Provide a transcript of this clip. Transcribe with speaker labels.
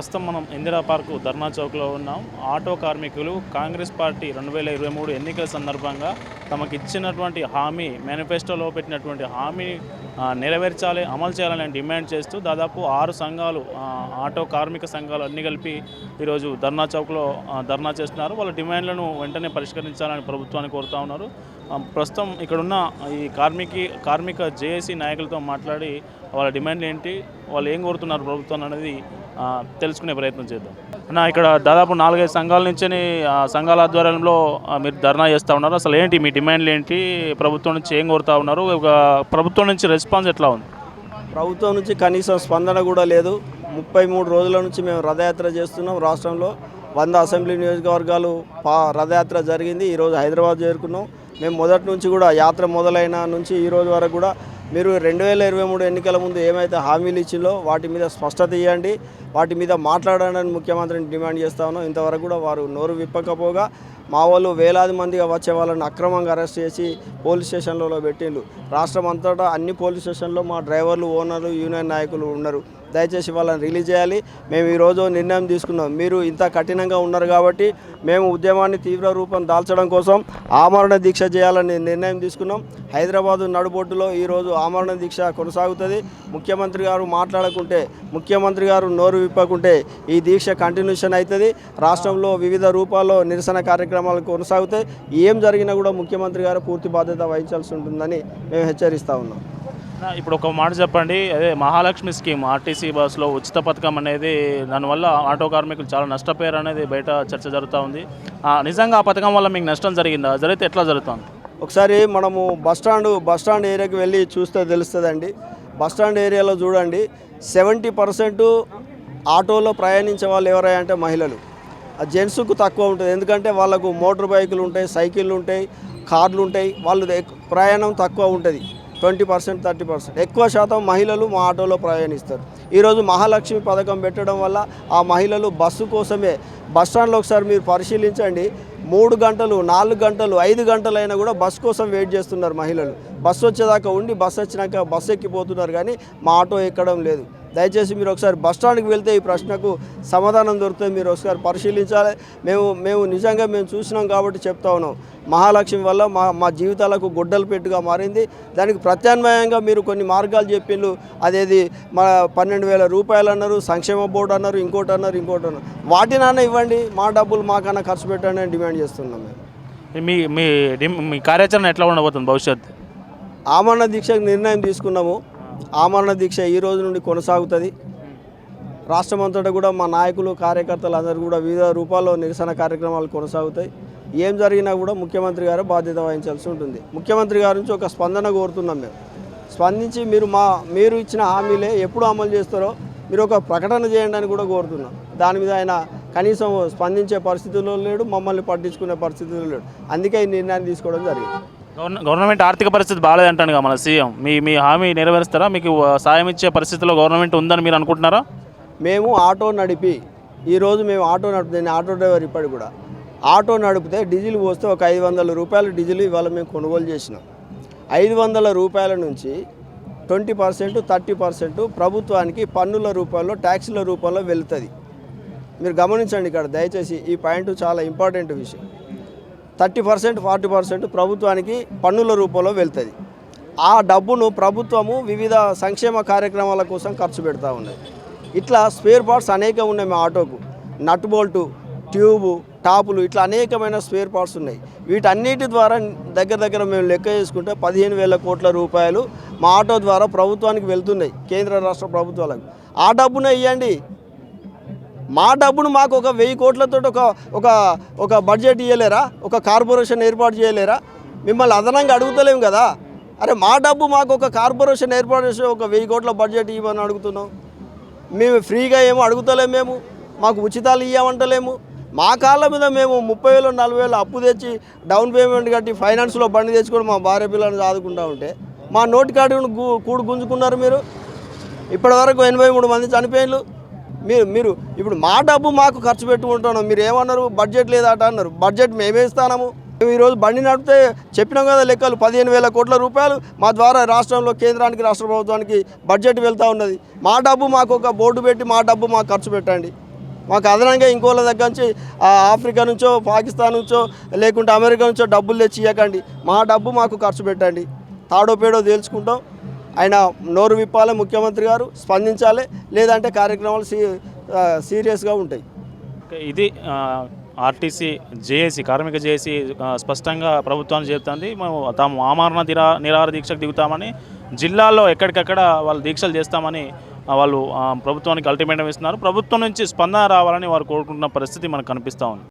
Speaker 1: ప్రస్తుతం మనం ఇందిరా పార్కు ధర్నా చౌక్లో ఉన్నాం. ఆటో కార్మికులు కాంగ్రెస్ పార్టీ 2023 ఎన్నికల సందర్భంగా తమకు ఇచ్చినటువంటి హామీ, మేనిఫెస్టోలో పెట్టినటువంటి హామీ నెరవేర్చాలి, అమలు చేయాలని డిమాండ్ చేస్తూ దాదాపు 6 సంఘాలు, ఆటో కార్మిక సంఘాలు అన్నీ కలిపి ఈరోజు ధర్నా చౌక్లో ధర్నా చేస్తున్నారు. వాళ్ళ డిమాండ్లను వెంటనే పరిష్కరించాలని ప్రభుత్వాన్ని కోరుతూ ఉన్నారు. ప్రస్తుతం ఇక్కడున్న ఈ కార్మిక జేఏసీ నాయకులతో మాట్లాడి వాళ్ళ డిమాండ్లు ఏంటి, వాళ్ళు ఏం కోరుతున్నారు ప్రభుత్వం అనేది తెలుసుకునే ప్రయత్నం చేద్దాం. ఇక్కడ దాదాపు 4-5 సంఘాల నుంచి సంఘాల ఆధ్వర్యంలో మీరు ధర్నా చేస్తూ ఉన్నారు. అసలు ఏంటి మీ డిమాండ్లు ఏంటి, ప్రభుత్వం నుంచి ఏం కోరుతూ ఉన్నారు, ప్రభుత్వం నుంచి రెస్పాన్స్ ఎట్లా ఉంది?
Speaker 2: ప్రభుత్వం నుంచి కనీసం స్పందన కూడా లేదు. 33 రోజుల నుంచి మేము రథయాత్ర చేస్తున్నాం. రాష్ట్రంలో 100 అసెంబ్లీ నియోజకవర్గాలు రథయాత్ర జరిగింది. ఈరోజు హైదరాబాద్ చేరుకున్నాం. మేము మొదటి నుంచి కూడా యాత్ర మొదలైన నుంచి ఈరోజు వరకు కూడా మీరు 2023 ఎన్నికల ముందు ఏమైతే హామీలు ఇచ్చిందో వాటి మీద స్పష్టత ఇవ్వండి, వాటి మీద మాట్లాడాలని ముఖ్యమంత్రిని డిమాండ్ చేస్తా ఉన్నాం. ఇంతవరకు కూడా వారు నోరు విప్పకపోగా మా వాళ్ళు వేలాది మందిగా వచ్చే వాళ్ళని అక్రమంగా అరెస్ట్ చేసి పోలీస్ స్టేషన్లలో పెట్టిండ్రు. రాష్ట్రం అంతటా అన్ని పోలీస్ స్టేషన్లో మా డ్రైవర్లు, ఓనర్లు, యూనియన్ నాయకులు ఉన్నారు. దయచేసి వాళ్ళని రిలీజ్ చేయాలి. మేము ఈరోజు నిర్ణయం తీసుకున్నాం. మీరు ఇంత కఠినంగా ఉన్నారు కాబట్టి మేము ఉద్యమాన్ని తీవ్ర రూపం దాల్చడం కోసం ఆమరణ దీక్ష చేయాలని నిర్ణయం తీసుకున్నాం. హైదరాబాదు నడుబొడ్డులో ఈరోజు ఆమరణ దీక్ష కొనసాగుతుంది. ముఖ్యమంత్రి గారు మాట్లాడకుంటే, ముఖ్యమంత్రి గారు నోరు విప్పకుంటే ఈ దీక్ష కంటిన్యూషన్ అవుతుంది. రాష్ట్రంలో వివిధ రూపాల్లో నిరసన కార్యక్రమాలు కొనసాగుతాయి. ఏం జరిగినా కూడా ముఖ్యమంత్రి గారు పూర్తి బాధ్యత వహించాల్సి ఉంటుందని మేము హెచ్చరిస్తూ ఉన్నాం.
Speaker 1: ఇప్పుడు ఒక మాట చెప్పండి, అదే మహాలక్ష్మి స్కీమ్, ఆర్టీసీ బస్సులో ఉచిత పథకం అనేది, దానివల్ల ఆటో కార్మికులు చాలా నష్టపోయారు అనేది బయట చర్చ జరుగుతూ ఉంది. నిజంగా ఆ పథకం వల్ల మీకు నష్టం జరిగిందా? జరిగితే ఎట్లా జరుగుతుంది?
Speaker 2: ఒకసారి మనము బస్టాండ్ ఏరియాకి వెళ్ళి చూస్తే తెలుస్తుందండి. బస్టాండ్ ఏరియాలో చూడండి, 70% ఆటోలో ప్రయాణించే వాళ్ళు ఎవరై అంటే మహిళలు. ఆ జెంట్స్కు తక్కువ ఉంటుంది. ఎందుకంటే వాళ్ళకు మోటార్ బైకులు ఉంటాయి, సైకిళ్ళు ఉంటాయి, కార్లు ఉంటాయి. వాళ్ళు ప్రయాణం తక్కువ ఉంటుంది. 20%, 30%. ఎక్కువ శాతం మహిళలు మా ఆటోలో ప్రయాణిస్తారు. ఈరోజు మహాలక్ష్మి పథకం పెట్టడం వల్ల ఆ మహిళలు బస్సు కోసమే, బస్టాండ్లో ఒకసారి మీరు పరిశీలించండి, 3 గంటలు, 4 గంటలు, 5 గంటలైనా కూడా బస్సు కోసం వెయిట్ చేస్తున్నారు మహిళలు. బస్సు వచ్చేదాకా ఉండి బస్సు వచ్చినాక బస్సు ఎక్కిపోతున్నారు, కానీ మా ఆటో ఎక్కడం లేదు. దయచేసి మీరు ఒకసారి బస్టాండ్కి వెళ్తే ఈ ప్రశ్నకు సమాధానం దొరుకుతుంది. మీరు ఒకసారి పరిశీలించాలి. మేము నిజంగా మేము చూసినాం కాబట్టి చెప్తా ఉన్నాం. మహాలక్ష్మి వల్ల మా జీవితాలకు గొడ్డలు పెట్టుగా మారింది. దానికి ప్రత్యామ్నాయంగా మీరు కొన్ని మార్గాలు చెప్పిండ్రు. అదేది మన 12,000 రూపాయలు అన్నారు, సంక్షేమ బోర్డు అన్నారు, ఇంకోటి అన్నారు. వాటినైనా ఇవ్వండి, మా డబ్బులు మాకన్నా ఖర్చు పెట్టండి అని డిమాండ్ చేస్తున్నాం.
Speaker 1: మీ కార్యాచరణ ఎట్లా ఉండబోతుంది భవిష్యత్తు?
Speaker 2: ఆమరణ దీక్షకు నిర్ణయం తీసుకున్నాము. ఆమరణ దీక్ష ఈ రోజు నుండి కొనసాగుతుంది. రాష్ట్రమంతటా కూడా మా నాయకులు, కార్యకర్తలు అందరూ కూడా వివిధ రూపాల్లో నిరసన కార్యక్రమాలు కొనసాగుతాయి. ఏం జరిగినా కూడా ముఖ్యమంత్రి గారు బాధ్యత వహించాల్సి ఉంటుంది. ముఖ్యమంత్రి గారి నుంచి ఒక స్పందన కోరుతున్నాం. మేము స్పందించి మీరు ఇచ్చిన హామీలే ఎప్పుడు అమలు చేస్తారో మీరు ఒక ప్రకటన చేయండి అని కూడా కోరుతున్నాం. దాని మీద ఆయన కనీసం స్పందించే పరిస్థితుల్లో లేడు, మమ్మల్ని పట్టించుకునే పరిస్థితుల్లో లేడు. అందుకే ఈ నిర్ణయాన్ని తీసుకోవడం జరిగింది.
Speaker 1: గవర్నమెంట్ ఆర్థిక పరిస్థితి బాగాలేదంటాను మన సీఎం. మీ హామీ నెరవేరుస్తారా? మీకు సాయం ఇచ్చే పరిస్థితిలో గవర్నమెంట్ ఉందని మీరు అనుకుంటున్నారా?
Speaker 2: మేము ఆటో నడిపి ఈరోజు మేము ఆటో నడుపుతాను, ఆటో డ్రైవర్ ఇప్పటికి కూడా ఆటో నడిపితే డీజిల్ పోస్తే ఒక 500 రూపాయల డీజిల్ ఇవాళ మేము కొనుగోలు చేసినాం. 500 రూపాయల నుంచి 20%, 30% ప్రభుత్వానికి పన్నుల రూపాయల్లో, ట్యాక్సుల రూపంలో వెళుతుంది. మీరు గమనించండి ఇక్కడ దయచేసి, ఈ పాయింట్ చాలా ఇంపార్టెంట్ విషయం. 30%, 40% ప్రభుత్వానికి పన్నుల రూపంలో వెళ్తుంది. ఆ డబ్బును ప్రభుత్వము వివిధ సంక్షేమ కార్యక్రమాల కోసం ఖర్చు పెడతా ఉన్నది. ఇట్లా స్పేర్ పార్ట్స్ అనేకం ఉన్నాయి. మా ఆటోకు నట్ బోల్టు, ట్యూబు, టాపులు, ఇట్లా అనేకమైన స్పేర్ పార్ట్స్ ఉన్నాయి. వీటన్నిటి ద్వారా దగ్గర మేము లెక్క చేసుకుంటే 15,000 కోట్ల రూపాయలు మా ఆటో ద్వారా ప్రభుత్వానికి వెళ్తున్నాయి, కేంద్ర రాష్ట్ర ప్రభుత్వాలకు. ఆ డబ్బునే ఇవ్వండి. మా డబ్బును మాకు ఒక 1000 కోట్లతో ఒక బడ్జెట్ ఇవ్వలేరా? ఒక కార్పొరేషన్ ఏర్పాటు చేయలేరా? మిమ్మల్ని అదనంగా అడుగుతలేము కదా. అరే మా డబ్బు మాకు ఒక కార్పొరేషన్ ఏర్పాటు చేసి ఒక 1000 కోట్ల బడ్జెట్ ఇవ్వమని అడుగుతున్నాం. మేము ఫ్రీగా ఏమో అడుగుతలేము, మాకు ఉచితాలు ఇవ్వమంటలేము. మా కాళ్ళ మీద మేము 30,000, 40,000 అప్పు తెచ్చి డౌన్ పేమెంట్ కట్టి ఫైనాన్స్లో బండి తెచ్చుకొని మా భార్య పిల్లలను చదువుకుంటూ ఉంటే మా నోటి కాడిని కూడు గుంజుకున్నారు మీరు. ఇప్పటివరకు 83 మంది చనిపోయినారు. మీరు ఇప్పుడు మా డబ్బు మాకు ఖర్చు పెట్టుకుంటున్నాం. మీరు ఏమన్నారు? బడ్జెట్ లేదట అన్నారు. బడ్జెట్ మేమే ఇస్తాము. మేము ఈరోజు బండి నడిపితే చెప్పినాం కదా లెక్కలు, 15,000 కోట్ల రూపాయలు మా ద్వారా రాష్ట్రంలో కేంద్రానికి, రాష్ట్ర ప్రభుత్వానికి బడ్జెట్ వెళ్తూ ఉన్నది. మా డబ్బు మాకు ఒక బోర్డు పెట్టి మా డబ్బు మాకు ఖర్చు పెట్టండి. మాకు అదనంగా ఇంకోళ్ళ దగ్గర నుంచి ఆఫ్రికా నుంచో పాకిస్తాన్ నుంచో లేకుంటే అమెరికా నుంచో డబ్బులు తెచ్చి ఇవ్వకండి, మా డబ్బు మాకు ఖర్చు పెట్టండి. తాడో పేడో తేల్చుకుంటాం. ఆయన నోరు విప్పాలి, ముఖ్యమంత్రి గారు స్పందించాలి, లేదంటే కార్యక్రమాలు సీరియస్గా ఉంటాయి.
Speaker 1: ఇది ఆర్టీసీ జేఏసీ కార్మిక జేఏసీ స్పష్టంగా ప్రభుత్వాన్ని చెబుతుంది. మేము తాము ఆమరణ నిరాహార దీక్షకు దిగుతామని, జిల్లాల్లో ఎక్కడికక్కడ వాళ్ళు దీక్షలు చేస్తామని వాళ్ళు ప్రభుత్వానికి అల్టిమేటం ఇస్తున్నారు. ప్రభుత్వం నుంచి స్పందన రావాలని వారు కోరుకుంటున్న పరిస్థితి మనకు కనిపిస్తూ ఉంది.